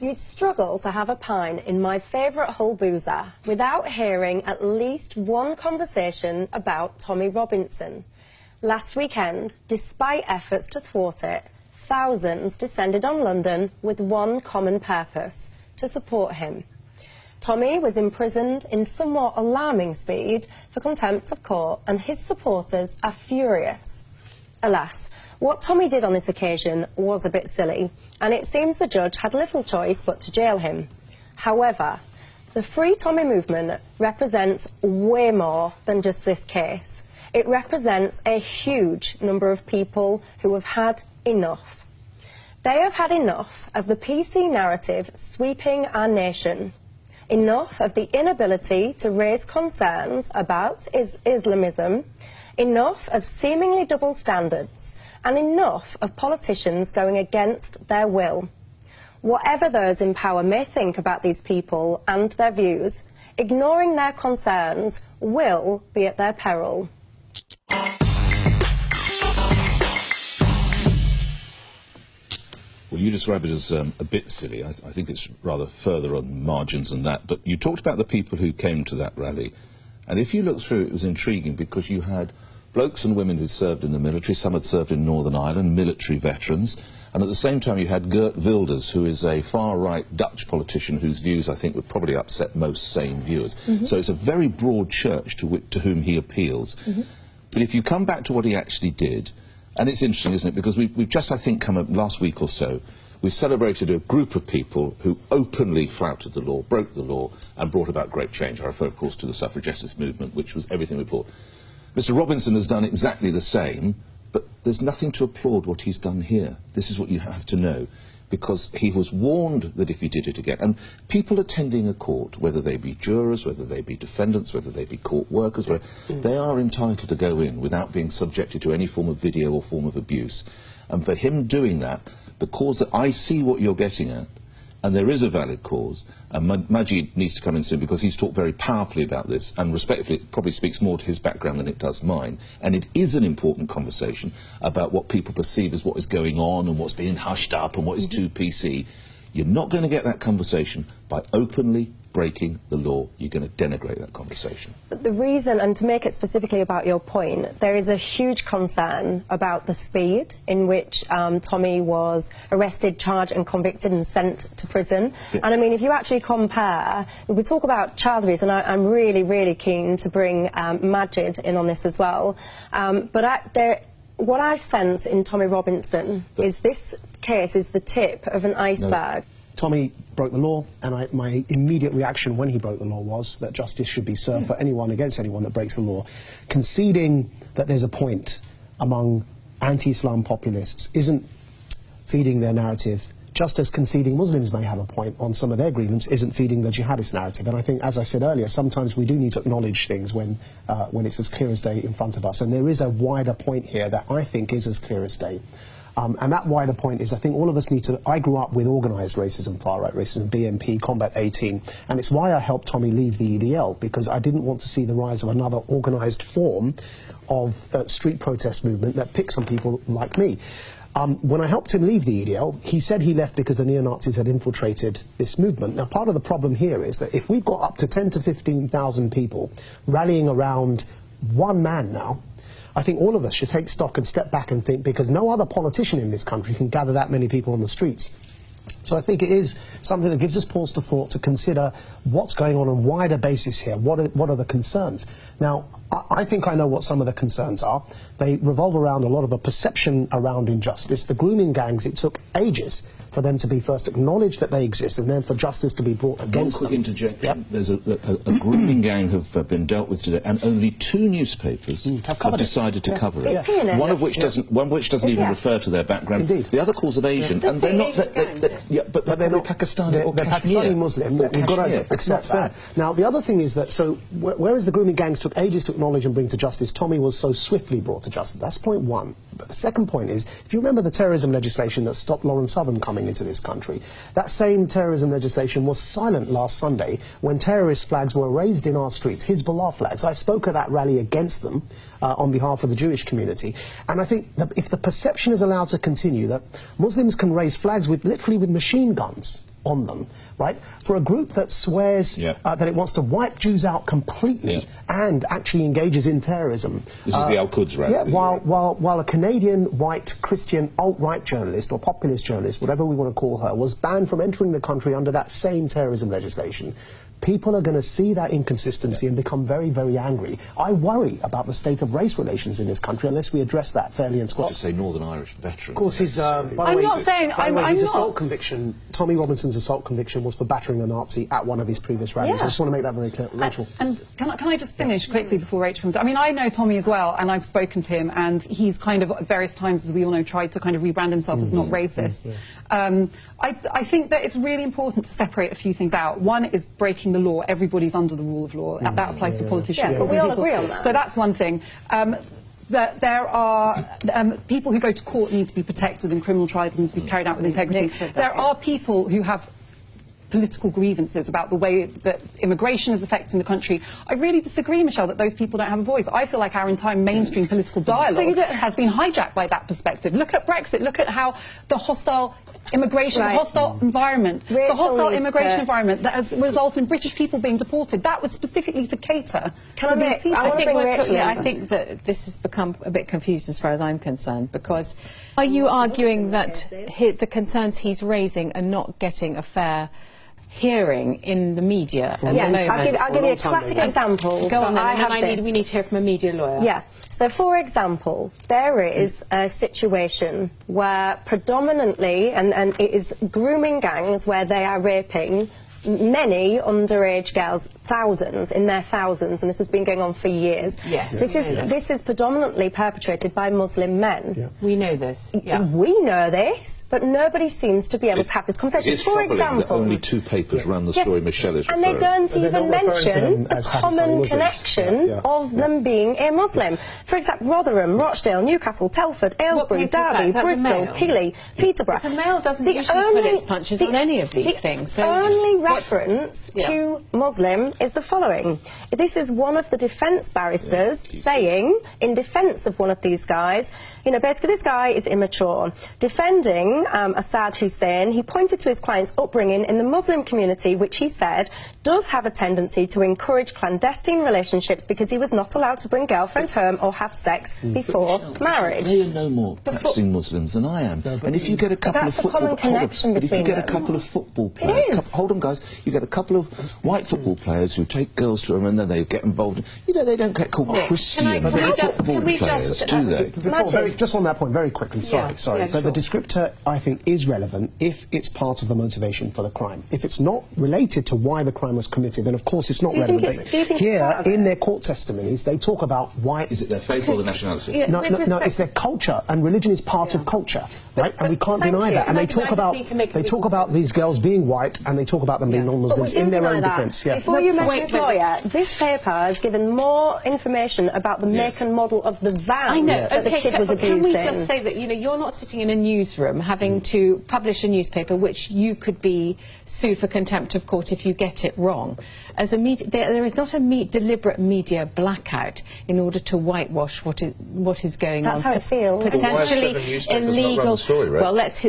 You'd struggle to have a pint in my favourite Hull boozer without hearing at least one conversation about Tommy Robinson. Last weekend, despite efforts to thwart it, thousands descended on London with one common purpose: to support him. Tommy was imprisoned in somewhat alarming speed for contempt of court, and his supporters are furious. Alas, what Tommy did on this occasion was a bit silly, and it seems the judge had little choice but to jail him. However, the Free Tommy movement represents way more than just this case. It represents a huge number of people who have had enough. They have had enough of the PC narrative sweeping our nation, enough of the inability to raise concerns about Islamism, enough of seemingly double standards, and enough of politicians going against their will. Whatever those in power may think about these people and their views, ignoring their concerns will be at their peril. Well, you describe it as a bit silly. I think it's rather further on margins than that. But you talked about the people who came to that rally. And if you look through, it was intriguing because you had blokes and women who served in the military. Some had served in Northern Ireland, military veterans. And at the same time, you had Geert Wilders, who is a far-right Dutch politician whose views, I think, would probably upset most sane viewers. So it's a very broad church to whom he appeals. But if you come back to what he actually did, and it's interesting, isn't it, because we've just, I think, come up last week or so, we celebrated a group of people who openly flouted the law, broke the law, and brought about great change. I refer, of course, to the suffragettist movement, which was everything we thought. Mr. Robinson has done exactly the same, but there's nothing to applaud what he's done here. This is what you have to know, because he was warned that if he did it again, and people attending a court, whether they be jurors, whether they be defendants, whether they be court workers, they are entitled to go in without being subjected to any form of video or form of abuse. And for him doing that, the cause that I see what you're getting at, and there is a valid cause, and Majid needs to come in soon because he's talked very powerfully about this, and respectfully it probably speaks more to his background than it does mine, and it is an important conversation about what people perceive as what is going on and what's being hushed up and what is too PC. You're not going to get that conversation by openly breaking the law. You're going to denigrate that conversation. But the reason, and to make it specifically about your point, there is a huge concern about the speed in which Tommy was arrested, charged and convicted and sent to prison. And I mean, if you actually compare, we talk about child abuse, and I'm really, really keen to bring Majid in on this as well. What I sense in Tommy Robinson is this case is the tip of an iceberg. Tommy broke the law, and my immediate reaction when he broke the law was that justice should be served for anyone against anyone that breaks the law. Conceding that there's a point among anti-Islam populists isn't feeding their narrative, just as conceding Muslims may have a point on some of their grievance isn't feeding the jihadist narrative. And I think, as I said earlier, sometimes we do need to acknowledge things when it's as clear as day in front of us. And there is a wider point here that I think is as clear as day. And that wider point is, I think all of us need to... I grew up with organised racism, far-right racism, BNP, Combat 18, and it's why I helped Tommy leave the EDL, because I didn't want to see the rise of another organised form of street protest movement that picks on people like me. When I helped him leave the EDL, he said he left because the neo-Nazis had infiltrated this movement. Now, part of the problem here is that if we've got up to 10 to 15,000 people rallying around one man now, I think all of us should take stock and step back and think, because no other politician in this country can gather that many people on the streets. So I think it is something that gives us pause to thought to consider what's going on a wider basis here. What are the concerns? Now, I think I know what some of the concerns are. They revolve around a lot of a perception around injustice. The grooming gangs, it took ages for them to be first acknowledged that they exist, and then for justice to be brought against them. One quick interjection. There's a grooming gang have been dealt with today, and only 2 newspapers have decided to cover it. One of which doesn't even refer to their background. Indeed. The other calls of Asian, and they're not. But they're not Pakistani or they're Pakistani Muslim. We've got to accept that. Now, the other thing is that, so whereas the grooming gangs took ages to acknowledge and bring to justice, Tommy was so swiftly brought to justice. That's point one. But the second point is, if you remember the terrorism legislation that stopped Lawrence Southern coming into this country, that same terrorism legislation was silent last Sunday when terrorist flags were raised in our streets, Hezbollah flags. I spoke at that rally against them on behalf of the Jewish community. And I think that if the perception is allowed to continue that Muslims can raise flags literally with machine guns on them, right? For a group that swears that it wants to wipe Jews out completely and actually engages in terrorism. This is the Al-Quds rally. Yeah, while a Canadian white Christian alt-right journalist or populist journalist, whatever we want to call her, was banned from entering the country under that same terrorism legislation. People are going to see that inconsistency and become very, very angry. I worry about the state of race relations in this country unless we address that fairly and squarely. To say Northern Irish veterans. Of course, his, I'm not saying his assault conviction, Tommy Robinson's assault conviction was for battering a Nazi at one of his previous rallies. I just want to make that very clear, Rachel. And can I just finish quickly before Rachel comes? I mean, I know Tommy as well, and I've spoken to him, and he's kind of at various times, as we all know, tried to kind of rebrand himself as not racist. I think that it's really important to separate a few things out. One is breaking the law. Everybody's under the rule of law. That applies to politicians. Yes, but we all agree on that. So that's one thing. That there are people who go to court need to be protected and criminal trials need to be carried out with integrity. There are people who have political grievances about the way that immigration is affecting the country. I really disagree, Michelle, that those people don't have a voice. I feel like our entire mainstream political dialogue has been hijacked by that perspective. Look at Brexit. Look at how the hostile immigration, the hostile environment, the hostile immigration environment that has resulted in British people being deported. That was specifically to cater to these people. I think that this has become a bit confused as far as I'm concerned, because are you arguing that the concerns he's raising are not getting a fair hearing in the media at the moment? I'll give you a classic example. Go on then, we need to hear from a media lawyer. Yeah. So, for example, there is a situation where predominantly, and it is grooming gangs where they are raping many underage girls, thousands, in their thousands, and this has been going on for years. Yes. This is predominantly perpetrated by Muslim men. Yeah. We know this. Yeah. We know this, but nobody seems to be able to have this conversation. It's for example, that only 2 papers run the story Michelle is referring. And they don't even mention the common connection of them being a Muslim. For example, Rotherham, Rochdale, Newcastle, Telford, Aylesbury, Derby, Bristol, Keighley, Peterborough. The Mail doesn't usually put its punches on any of these things. The only reference to Muslim is the following. This is one of the defence barristers saying, in defence of one of these guys, you know, basically this guy is immature. Defending Assad Hussein, he pointed to his client's upbringing in the Muslim community, which he said does have a tendency to encourage clandestine relationships because he was not allowed to bring girlfriends home or have sex before marriage. They are no more practicing Muslims than I am. And if you get a couple of football players, hold on guys, you get a couple of white football players who take girls to them and then they get involved in, you know, they don't get called Christian football players, do they? Just on that point, very quickly, sorry, but the descriptor, I think, is relevant if it's part of the motivation for the crime. If it's not related to why the crime was committed, then of course it's not relevant. Here, in their court testimonies, they talk about why... Is it their faith or the nationality? No, it's their culture, and religion is part of culture, right? And we can't deny that. And they talk about these girls being white, and they talk about them being non-Muslims in their own defence. Before you mention lawyer, this paper has given more information about the make and model of the van that the kid was abused in. Can we just say that, you know, you're not sitting in a newsroom having to publish a newspaper which you could be sued for contempt of court if you get it wrong. As a media, there is not a deliberate media blackout in order to whitewash what is going on. That's how it feels. Potentially illegal. Well, let's